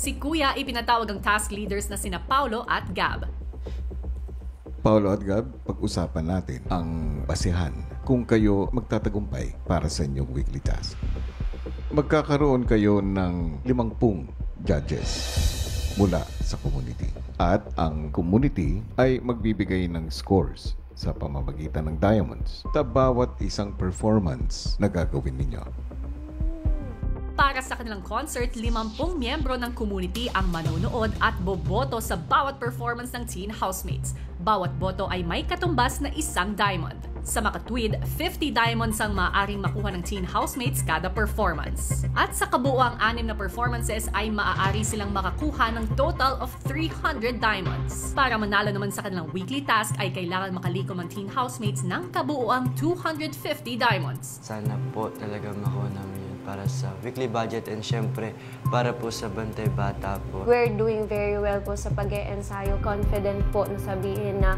Si Kuya ipinatawag ang task leaders na sina Paulo at Gab. Paulo at Gab, pag-usapan natin ang basihan kung kayo magtatagumpay para sa inyong weekly task. Magkakaroon kayo ng 50 judges mula sa community. At ang community ay magbibigay ng scores sa pamamagitan ng diamonds sa bawat isang performance na gagawin ninyo. Para sa kanilang concert, 50 miyembro ng community ang manonood at boboto sa bawat performance ng teen housemates. Bawat boto ay may katumbas na 1 diamond. Sa makatwid, 50 diamonds ang maaaring makuha ng teen housemates kada performance. At sa kabuuang 6 na performances ay maaari silang makakuha ng total of 300 diamonds. Para manalo naman sa kanilang weekly task ay kailangan makalikom ang teen housemates ng kabuuang 250 diamonds. Sana po talaga makuha namin yun para sa weekly budget and syempre para po sa Bantay Bata po. We're doing very well po sa pag-e-ensayo. Confident po na sabihin na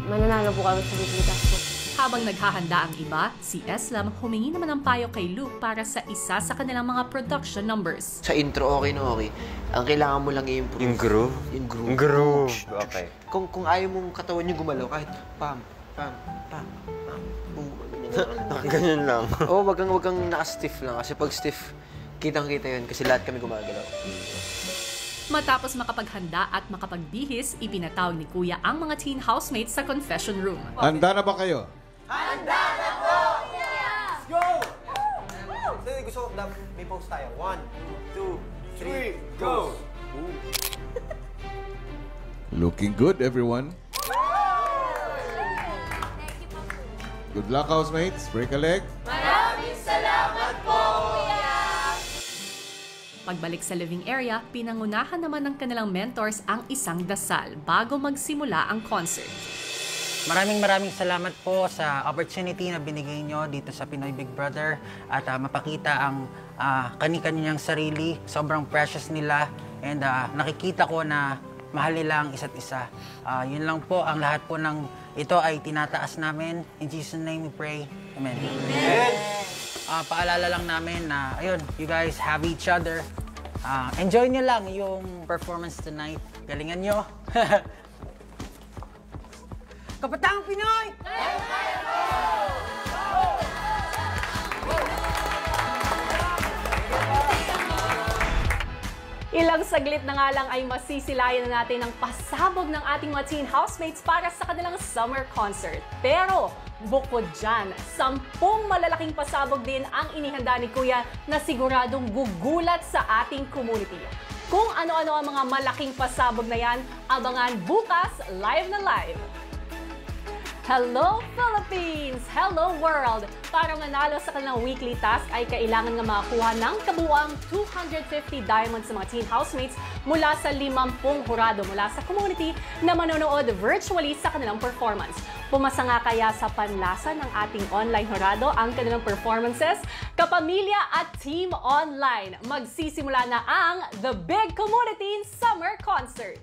mananalo po kami sa weekly task po. Habang naghahanda ang iba, si Eslam humingi naman ng payo kay Luke para sa isa sa kanilang mga production numbers. Sa intro, okay na okay. Ang kailangan mo lang i-improve. Yung groove? Yung groove. Yung groove. Okay. Kung ayaw mong katawan yung gumalaw, kahit pam, pam, pam, pam, boom, Ganyan lang. Oo, wag kang naka-stiff lang. Kasi pag stiff, kitang-kita yun. Kasi lahat kami gumagalaw. Matapos makapaghanda at makapagbihis, ipinatawag ni Kuya ang mga teen housemates sa confession room. Handa na ba kayo? Let's go! Gusto ko may pose tayo. 1, 2, 3, go! Looking good, everyone. Good luck, housemates. Break a leg. Pagbalik sa living area, pinangunahan naman ng kanilang mentors ang isang dasal bago magsimula ang concert. Maraming salamat po sa opportunity na binigay nyo dito sa Pinoy Big Brother at mapakita ang kani-kanyang sarili. Sobrang precious nila and nakikita ko na mahal nila ang isa't isa. Yun lang po, ang lahat po ng ito ay tinataas namin. In Jesus' name we pray. Amen. Paalala lang namin na, ayun, you guys have each other. Enjoy nyo lang yung performance tonight. Galingan nyo. Kapatang Pinoy! Ilang saglit na nga lang ay masisilayan na natin ang pasabog ng ating mga teen housemates para sa kanilang summer concert. Pero bukod dyan, 10 malalaking pasabog din ang inihanda ni Kuya na siguradong gugulat sa ating community. Kung ano-ano ang mga malaking pasabog na yan, abangan bukas live na live. Hello Philippines! Hello world! Para manalo sa kanilang weekly task ay kailangan nga makakuha ng kabuuang 250 diamonds sa mga teen housemates mula sa 50 hurado mula sa community na manonood virtually sa kanilang performance. Pumasa nga kaya sa panlasa ng ating online hurado ang kanilang performances, kapamilya at team online. Magsisimula na ang The Big Community Summer Concert!